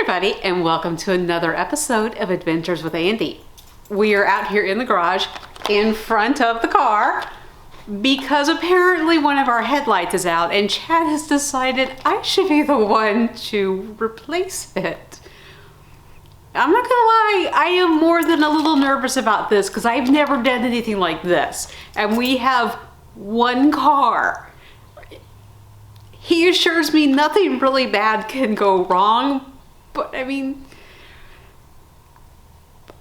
everybody, and welcome to another episode of Adventures with Andy. We are out here in the garage in front of the car because apparently one of our headlights is out and Chad has decided I should be the one to replace it. I'm not gonna lie, I am more than a little nervous about this because I've never done anything like this. And we have one car. He assures me nothing really bad can go wrong, but I mean,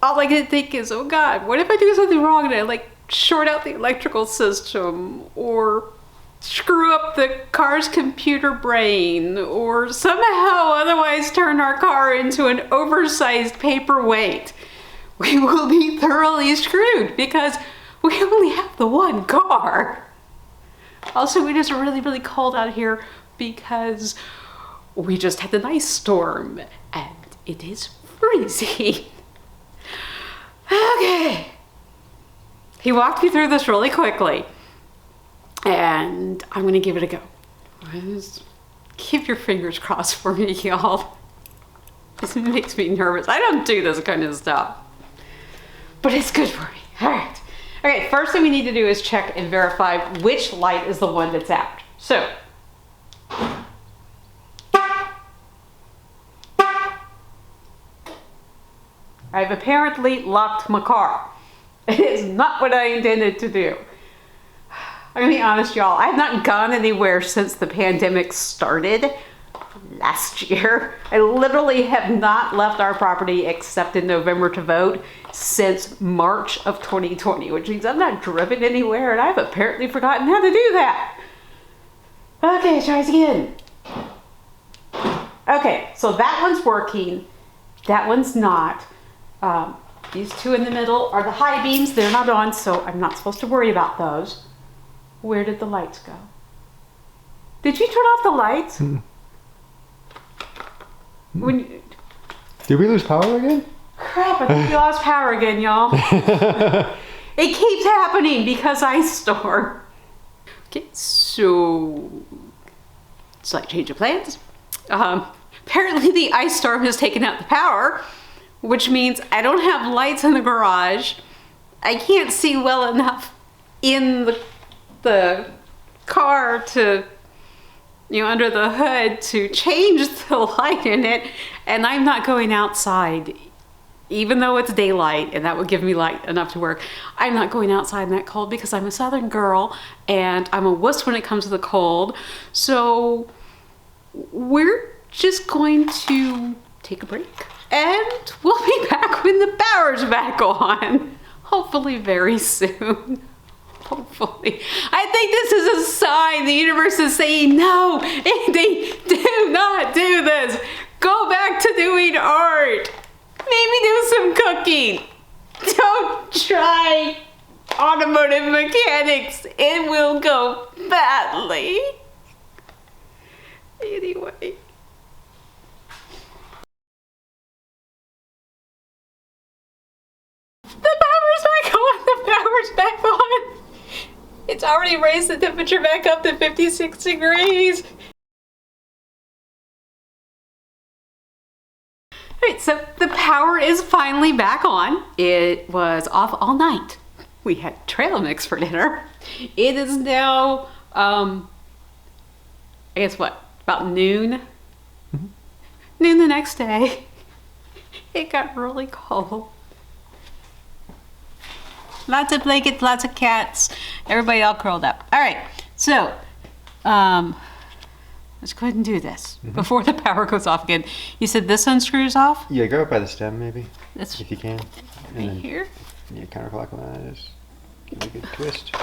all I can think is, oh God, what if I do something wrong and I like short out the electrical system or screw up the car's computer brain or somehow otherwise turn our car into an oversized paperweight? We will be thoroughly screwed because we only have the one car. Also, it is really, really cold out here because we just had an ice storm and it is freezing. Okay. He walked me through this really quickly and I'm gonna give it a go. Just keep your fingers crossed for me, y'all. This makes me nervous. I don't do this kind of stuff, but it's good for me. All right. Okay, first thing we need to do is check and verify which light is the one that's out. So, I've apparently locked my car. It is not what I intended to do. I'm gonna be honest, y'all. I have not gone anywhere since the pandemic started last year. I literally have not left our property except in November to vote since March of 2020, which means I've not driven anywhere and I've apparently forgotten how to do that. Okay, try it again. Okay, so that one's working. That one's not. These two in the middle are the high beams. They're not on, so I'm not supposed to worry about those. Where did the lights go? Did you turn off the lights? When Did we lose power again? Crap, I think we lost power again, y'all. It keeps happening because ice storm. Okay, so slight change of plans. Apparently the ice storm has taken out the power, which means I don't have lights in the garage. I can't see well enough in the car to, you know, under the hood to change the light in it, and I'm not going outside even though it's daylight and that would give me light enough to work. I'm not going outside in that cold because I'm a southern girl and I'm a wuss when it comes to the cold. So we're just going to take a break and we'll be back when the power's back on, hopefully very soon. Hopefully. I think this is a sign the universe is saying, no, Andy, do not do this. Go back to doing art. Maybe do some cooking. Don't try automotive mechanics. It will go badly. Anyway. The power's back on. The power's back on. It's already raised the temperature back up to 56 degrees. Alright, so the power is finally back on. It was off all night. We had trail mix for dinner. It is now, I guess what, about noon? Noon the next day. It got really cold. Lots of blankets, lots of cats, everybody all curled up. All right, so let's go ahead and do this before the power goes off again. You said this unscrews off? Yeah, go up by the stem maybe, That's if you can. right here? Yeah, counterclockwise. Give it a good twist.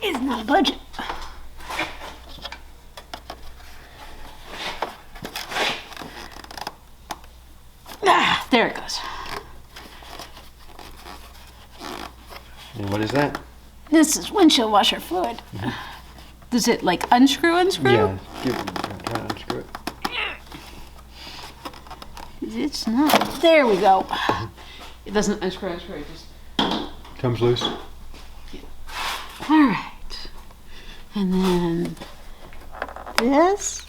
It's not budget. Ah, there it goes. And what is that? This is windshield washer fluid. Does it like unscrew? Yeah, try to unscrew it. It's not. There we go. It doesn't unscrew, it just Comes loose. All right. And then this.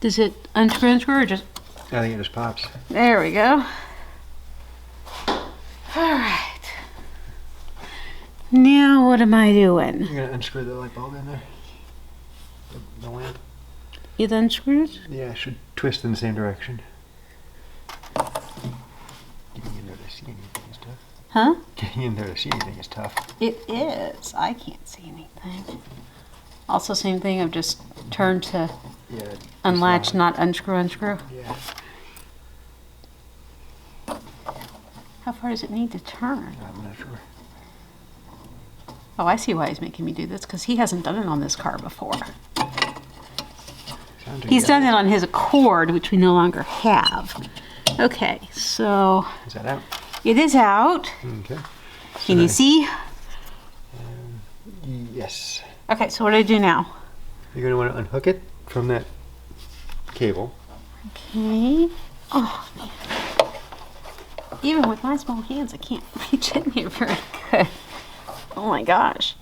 Does it unscrew or just? I think it just pops. There we go. All right. Now what am I doing? You're gonna unscrew the light bulb in there. The lamp. It unscrews? Yeah, it should twist in the same direction. Getting in there to see anything is tough. Huh? Getting in there to see anything is tough. It is. I can't see anything. Also, same thing. I've just turned to Yeah. unlatch, not unscrew, unscrew. Yeah. How far does it need to turn? I'm not sure. Oh, I see why he's making me do this, because he hasn't done it on this car before. He's done it on his Accord, which we no longer have. Okay, so Is that out? it is out. Okay. Can you see? Yes. Okay, so what do I do now? You're going to want to unhook it from that cable. Okay. Oh, man. Even with my small hands, I can't reach in here very good. Oh my gosh.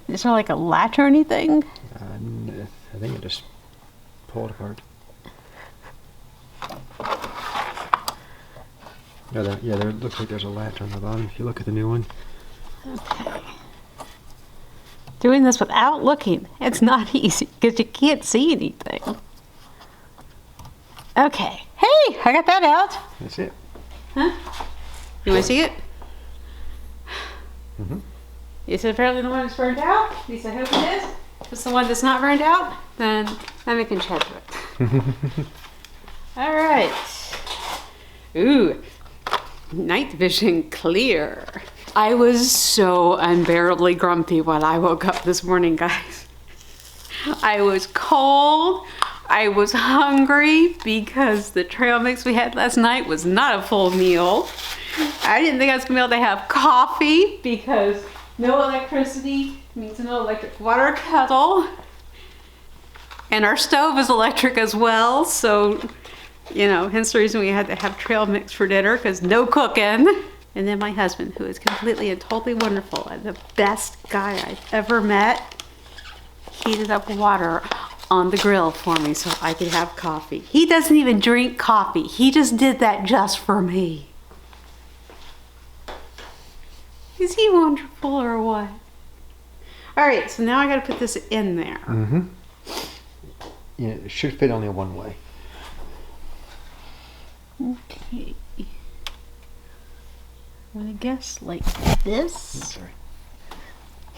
Is there like a latch or anything? I think it just pulled apart. No, there looks like there's a latch on the bottom if you look at the new one. Okay. Doing this without looking, it's not easy because you can't see anything. Okay. Hey, I got that out. That's it. Huh? You want to see it? Mm-hmm. Is it apparently the one that's burned out? At least I hope it is. If it's the one that's not burned out, then I'm making change of it. All right. Ooh, night vision clear. I was so unbearably grumpy when I woke up this morning, guys. I was cold. I was hungry because the trail mix we had last night was not a full meal. I didn't think I was gonna be able to have coffee because no electricity means no electric water kettle. And our stove is electric as well, so, you know, hence the reason we had to have trail mix for dinner, because no cooking. And then my husband, who is completely and totally wonderful and the best guy I've ever met, heated up water on the grill for me so I could have coffee. He doesn't even drink coffee. He just did that just for me. Is he wonderful or what? All right, so now I gotta put this in there. Mm-hmm. Yeah, it should fit only one way. Okay. I'm gonna guess like this. Sorry.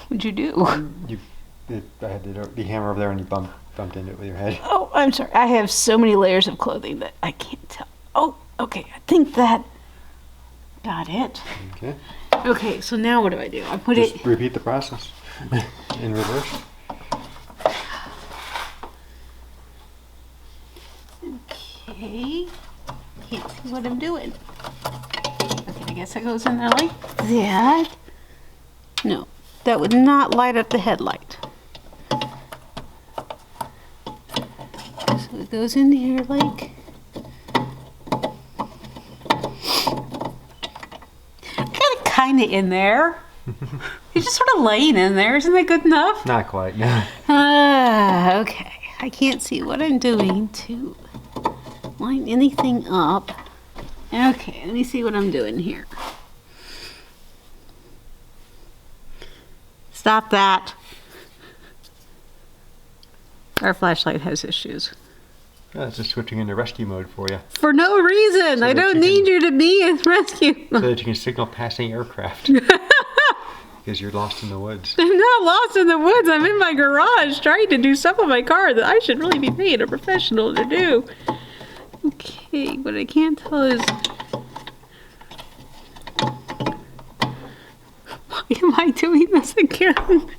What'd you do? I had the hammer over there and you bumped into it with your head. Oh, I'm sorry. I have so many layers of clothing that I can't tell. Oh, okay. I think that got it. Okay. Okay, so now what do I do? I put Just it. repeat the process in reverse. Okay. Can't see what I'm doing. Okay, I guess it goes in there like that. No, that would not light up the headlight. So it goes in here like. Got it kind of in there. He's just sort of laying in there. Isn't that good enough? Not quite, no. Okay. I can't see what I'm doing to line anything up. Okay, let me see what I'm doing here. Stop that. Our flashlight has issues. That's just switching into rescue mode for you. For no reason. So I that don't you need can- you to be in rescue. So that you can signal passing aircraft. Because you're lost in the woods. I'm not lost in the woods. I'm in my garage trying to do stuff on my car that I should really be paying a professional to do. Okay, what I can't tell is... Why am I doing this again?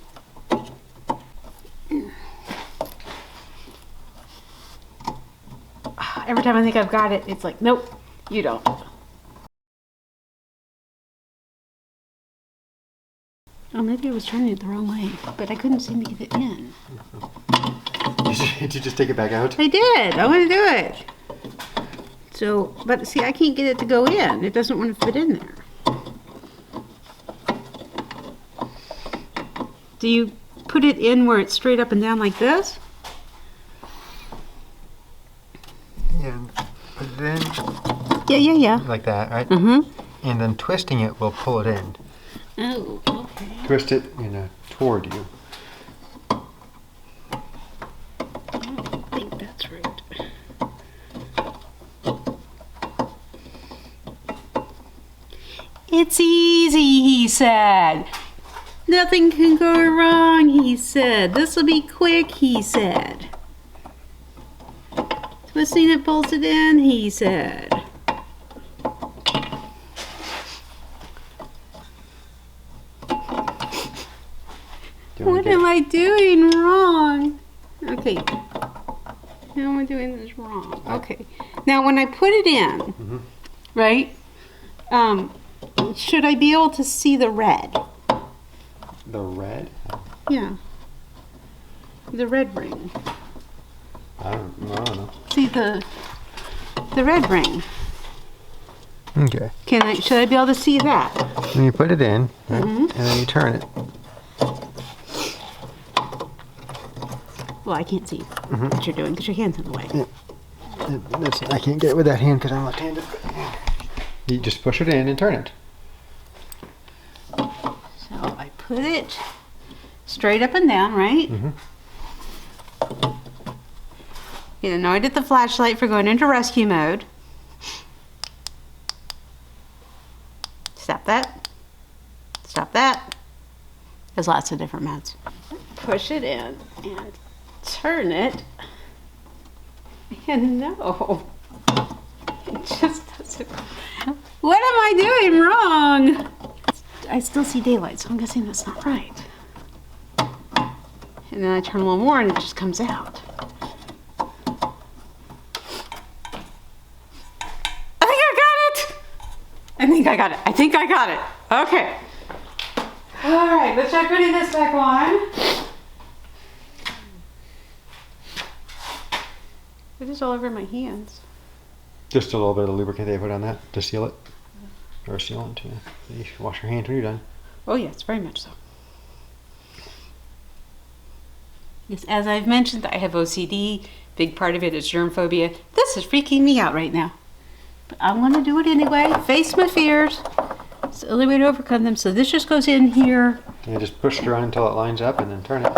Every time I think I've got it, it's like, nope, you don't. Oh, maybe I was turning it the wrong way, but I couldn't seem to get it in. Did you just take it back out? I did. I want to do it. So, but see, I can't get it to go in. It doesn't want to fit in there. Do you put it in where it's straight up and down like this? Yeah, put it in. Yeah. Like that, right? Mm-hmm. And then twisting it will pull it in. Oh, okay. Twist it, toward you. I don't think that's right. It's easy, he said. Nothing can go wrong, he said. This will be quick, he said. Twisting it pulls it in, he said. What am I doing wrong? Okay. How am I doing this wrong? Okay. Now when I put it in, right? Should I be able to see the red? The red? Yeah. The red ring. I don't know. See the red ring. Okay. Should I be able to see that? Then you put it in, right? And then you turn it. Well, I can't see what you're doing because your hand's in the way. I can't get it with that hand because I'm left-handed. You just push it in and turn it. So I put it straight up and down, right? You know, I did the flashlight for going into rescue mode. Stop that. Stop that. There's lots of different modes. Push it in and turn it. And no, it just doesn't. What am I doing wrong? I still see daylight, so I'm guessing that's not right. And then I turn a little more and it just comes out. I think I got it. Okay. All right, let's try putting this back on. It is all over my hands. Just a little bit of lubricant they put on that to seal it. Or sealant, yeah. You should wash your hands when you're done. Oh yes, very much so. Yes, as I've mentioned, I have OCD. Big part of it is germ phobia. This is freaking me out right now. But I'm going to do it anyway. Face my fears. It's the only way to overcome them. So this just goes in here. And you just push it around until it lines up and then turn it.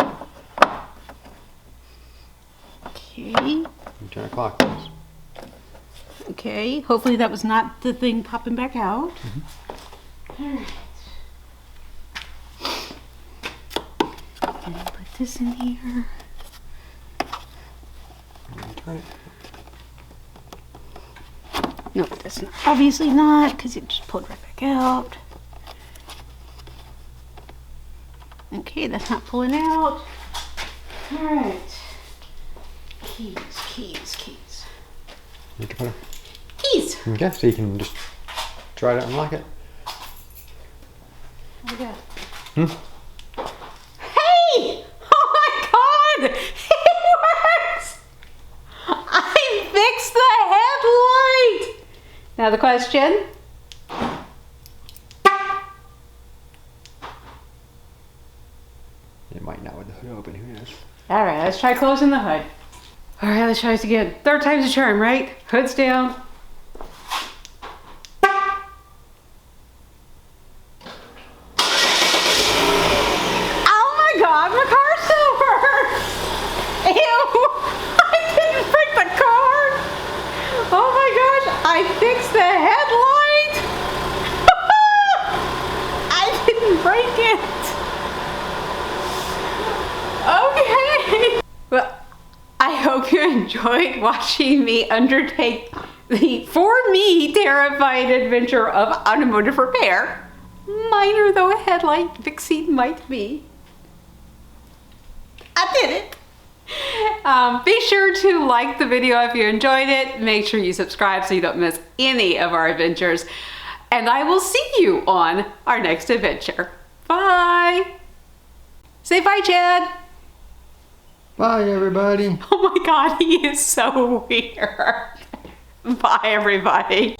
Okay. You turn it clockwise. Okay. Hopefully that was not the thing popping back out. All right. And put this in here. And turn it. No, that's not. Obviously not, because it just pulled right back out. Okay, that's not pulling out. All right. Keys. You can put it. Keys. Okay, so you can just try to unlock it. What do we got? Hey! Oh my God! It works! I fixed the headlight! Now the question. It might not with the hood open, who knows? All right, let's try closing the hood. All right, let's try this again. Third time's a charm, right? Hood's down. Oh my God, my car's over! Ew! I didn't break the car! Oh my gosh, I fixed the headlight! I didn't break it! Okay! Well, I hope you enjoyed watching me undertake the, for me, terrifying adventure of automotive repair. Minor though a headlight fixing might be. I did it! Be sure to like the video if you enjoyed it. Make sure you subscribe so you don't miss any of our adventures. And I will see you on our next adventure. Bye! Say bye, Chad! Bye, everybody. Oh my God, he is so weird. Bye, everybody.